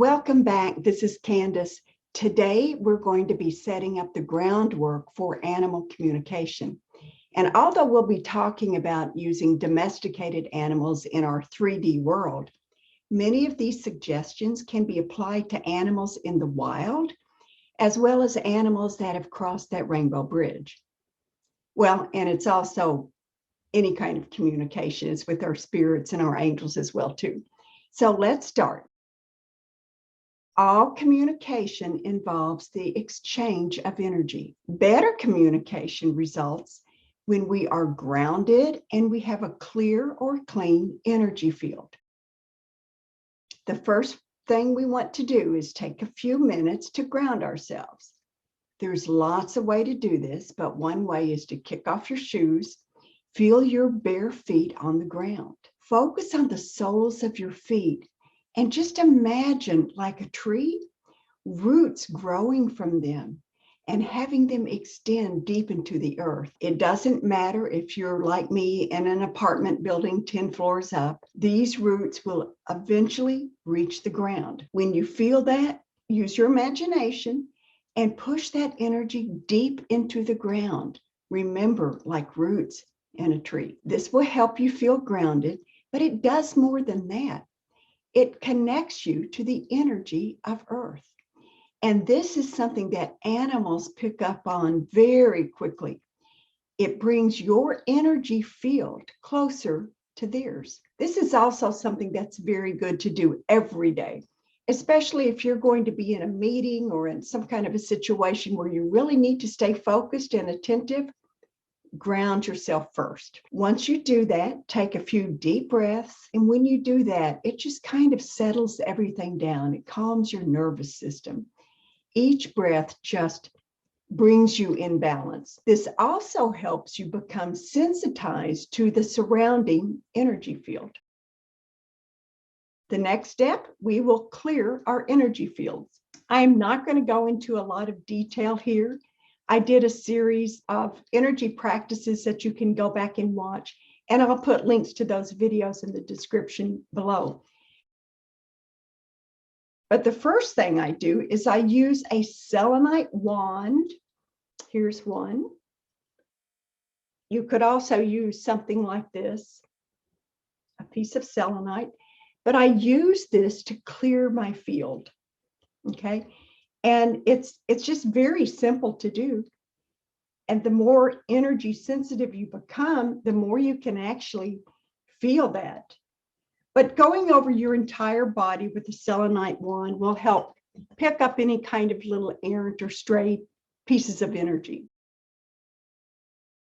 Welcome back. This is Candice. Today, we're going to be setting up the groundwork for animal communication. And although we'll be talking about using domesticated animals in our 3D world, many of these suggestions can be applied to animals in the wild, as well as animals that have crossed that rainbow bridge. Well, and it's also any kind of communication. It's with our spirits and our angels as well, too. So let's start. All communication involves the exchange of energy. Better communication results when we are grounded and we have a clear or clean energy field. The first thing we want to do is take a few minutes to ground ourselves. There's lots of ways to do this, but one way is to kick off your shoes, feel your bare feet on the ground. Focus on the soles of your feet. And just imagine, like a tree, roots growing from them and having them extend deep into the earth. It doesn't matter if you're like me in an apartment building 10 floors up. These roots will eventually reach the ground. When you feel that, use your imagination and push that energy deep into the ground. Remember, like roots in a tree. This will help you feel grounded, but it does more than that. It connects you to the energy of Earth. And this is something that animals pick up on very quickly. It brings your energy field closer to theirs. This is also something that's very good to do every day, especially if you're going to be in a meeting or in some kind of a situation where you really need to stay focused and attentive. Ground yourself first. Once you do that, take a few deep breaths. And when you do that, it just kind of settles everything down. It calms your nervous system. Each breath just brings you in balance. This also helps you become sensitized to the surrounding energy field. The next step, we will clear our energy fields. I'm not going to go into a lot of detail here. I did a series of energy practices that you can go back and watch, and I'll put links to those videos in the description below. But the first thing I do is I use a selenite wand. Here's one. You could also use something like this, a piece of selenite, but I use this to clear my field, okay? And it's just very simple to do. And the more energy sensitive you become, the more you can actually feel that. But going over your entire body with the selenite wand will help pick up any kind of little errant or stray pieces of energy.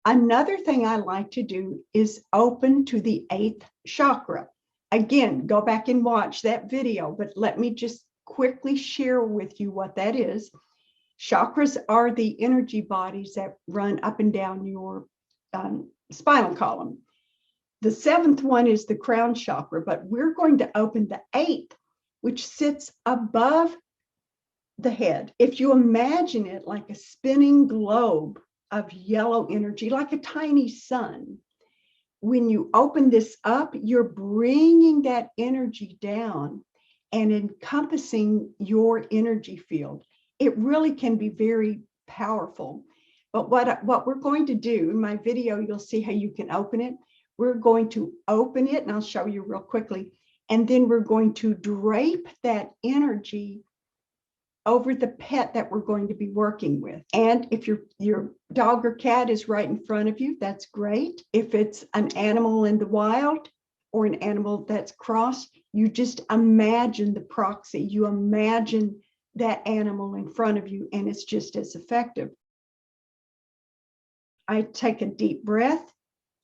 Another thing I like to do is open to the 8th chakra. Again, go back and watch that video, but let me just quickly share with you what that is. Chakras are the energy bodies that run up and down your spinal column. The 7th one is the crown chakra, but we're going to open the 8th, which sits above the head. If you imagine it like a spinning globe of yellow energy, like a tiny sun, when you open this up, you're bringing that energy down and encompassing your energy field. It really can be very powerful. But what we're going to do in my video, you'll see how you can open it. We're going to open it, and I'll show you real quickly. And then we're going to drape that energy over the pet that we're going to be working with. And if your dog or cat is right in front of you, that's great. If it's an animal in the wild or an animal that's crossed, you just imagine the proxy. You imagine that animal in front of you, and it's just as effective. I take a deep breath.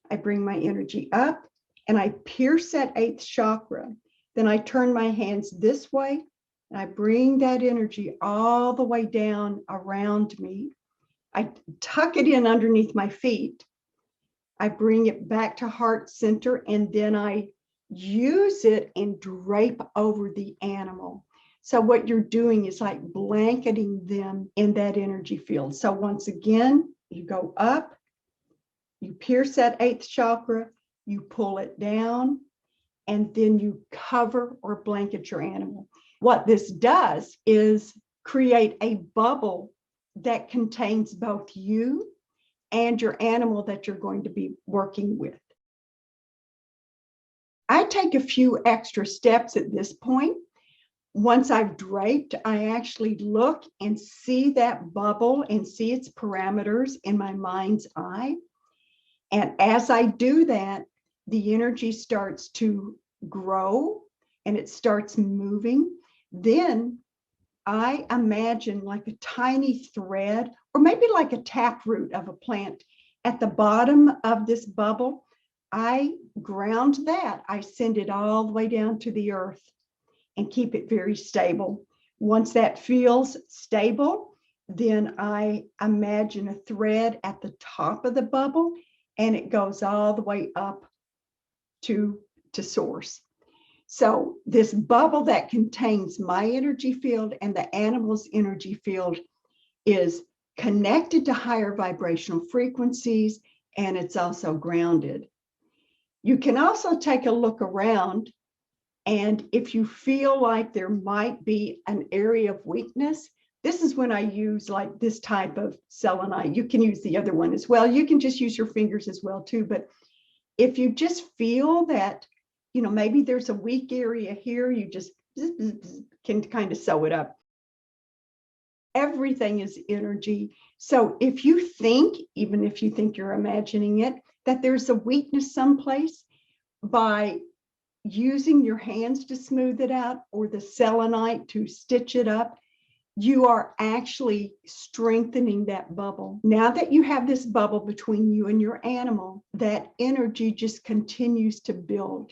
I bring my energy up, and I pierce that 8th chakra. Then I turn my hands this way, and I bring that energy all the way down around me. I tuck it in underneath my feet. I bring it back to heart center, and then I use it and drape over the animal. So what you're doing is like blanketing them in that energy field. So once again, you go up, you pierce that 8th chakra, you pull it down, and then you cover or blanket your animal. What this does is create a bubble that contains both you and your animal that you're going to be working with. I take a few extra steps at this point. Once I've draped, I actually look and see that bubble and see its parameters in my mind's eye. And as I do that, the energy starts to grow and it starts moving. Then I imagine like a tiny thread, or maybe like a taproot of a plant at the bottom of this bubble. I ground that. I send it all the way down to the earth and keep it very stable. Once that feels stable, then I imagine a thread at the top of the bubble and it goes all the way up to source. So this bubble that contains my energy field and the animal's energy field is connected to higher vibrational frequencies, and it's also grounded. You can also take a look around, and if you feel like there might be an area of weakness, this is when I use like this type of selenite. You can use the other one as well. You can just use your fingers as well too. But if you just feel that, you know, maybe there's a weak area here, you just can kind of sew it up. Everything is energy. So if you think, even if you think you're imagining it, that there's a weakness someplace, by using your hands to smooth it out or the selenite to stitch it up, you are actually strengthening that bubble. Now that you have this bubble between you and your animal, that energy just continues to build.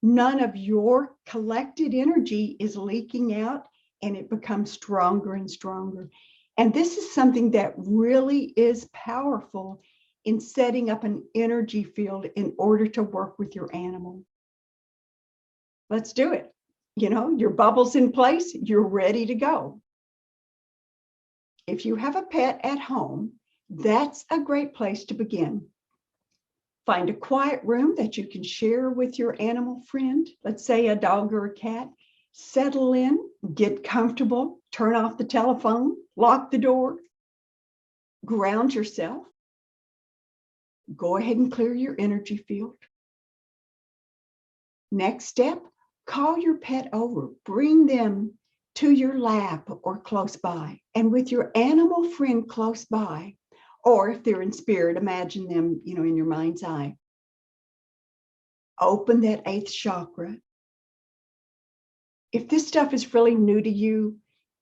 None of your collected energy is leaking out, and it becomes stronger and stronger. And this is something that really is powerful in setting up an energy field in order to work with your animal. Let's do it. You know, your bubble's in place, you're ready to go. If you have a pet at home, that's a great place to begin. Find a quiet room that you can share with your animal friend, let's say a dog or a cat. Settle in, get comfortable, turn off the telephone, lock the door, ground yourself. Go ahead and clear your energy field. Next step, call your pet over, bring them to your lap or close by. And with your animal friend close by, or if they're in spirit, imagine them, you know, in your mind's eye. Open that 8th chakra. If this stuff is really new to you,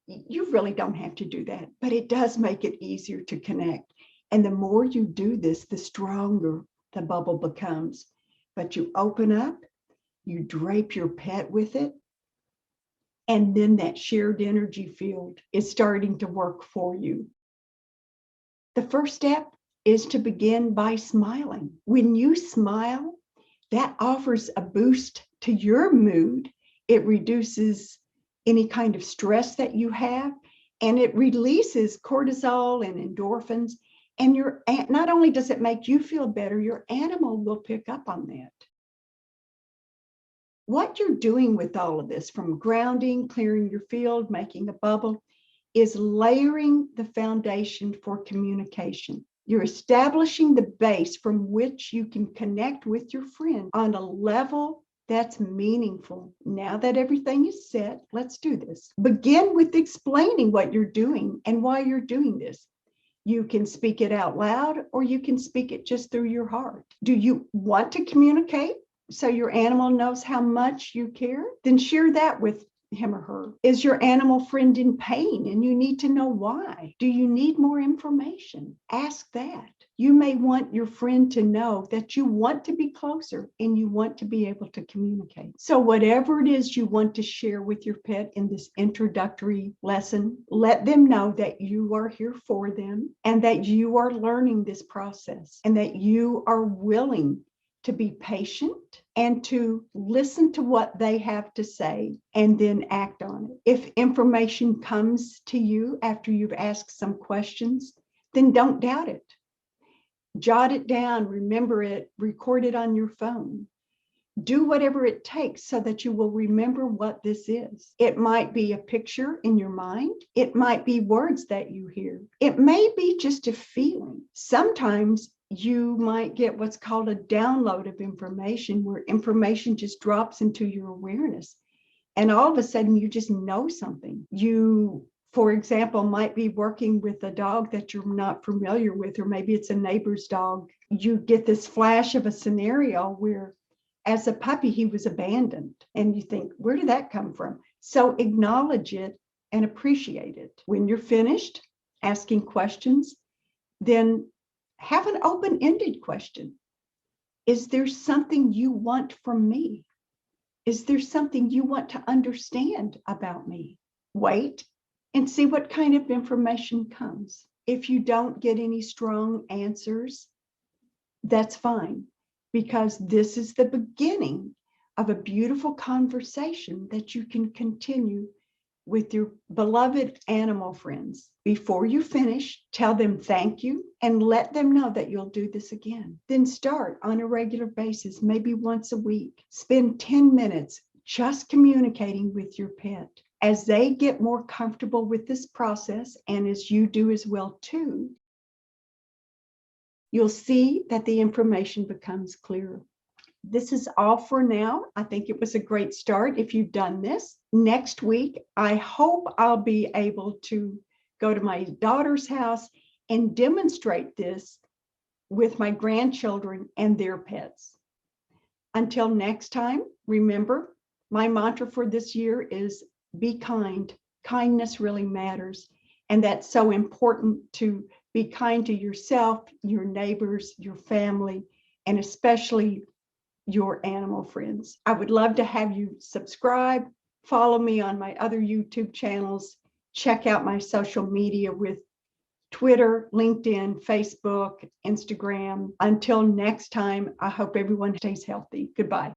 you really don't have to do that, but it does make it easier to connect. And the more you do this, the stronger the bubble becomes. But you open up, you drape your pet with it, and then that shared energy field is starting to work for you. The first step is to begin by smiling. When you smile, that offers a boost to your mood. It reduces any kind of stress that you have, and it releases cortisol and endorphins. And not only does it make you feel better, your animal will pick up on that. What you're doing with all of this, from grounding, clearing your field, making a bubble, is layering the foundation for communication. You're establishing the base from which you can connect with your friend on a level that's meaningful. Now that everything is set, let's do this. Begin with explaining what you're doing and why you're doing this. You can speak it out loud, or you can speak it just through your heart. Do you want to communicate so your animal knows how much you care? Then share that with him or her. Is your animal friend in pain and you need to know why? Do you need more information? Ask that. You may want your friend to know that you want to be closer and you want to be able to communicate. So whatever it is you want to share with your pet in this introductory lesson, let them know that you are here for them and that you are learning this process and that you are willing to be patient and to listen to what they have to say and then act on it. If information comes to you after you've asked some questions, then don't doubt it. Jot it down, remember it, record it on your phone. Do whatever it takes so that you will remember what this is. It might be a picture in your mind. It might be words that you hear. It may be just a feeling. Sometimes you might get what's called a download of information, where information just drops into your awareness. And all of a sudden, you just know something. You, for example, might be working with a dog that you're not familiar with, or maybe it's a neighbor's dog. You get this flash of a scenario where, as a puppy, he was abandoned. And you think, where did that come from? So acknowledge it and appreciate it. When you're finished asking questions, then have an open-ended question. Is there something you want from me? Is there something you want to understand about me? Wait and see what kind of information comes. If you don't get any strong answers, that's fine, because this is the beginning of a beautiful conversation that you can continue with your beloved animal friends. Before you finish, tell them thank you and let them know that you'll do this again. Then start on a regular basis, maybe once a week. Spend 10 minutes just communicating with your pet. As they get more comfortable with this process, and as you do as well too, you'll see that the information becomes clearer. This is all for now. I think it was a great start if you've done this. Next week, I hope I'll be able to go to my daughter's house and demonstrate this with my grandchildren and their pets. Until next time, remember, my mantra for this year is be kind. Kindness really matters. And that's so important, to be kind to yourself, your neighbors, your family, and especially your animal friends. I would love to have you subscribe, follow me on my other YouTube channels, check out my social media with Twitter, LinkedIn, Facebook, Instagram. Until next time, I hope everyone stays healthy. Goodbye.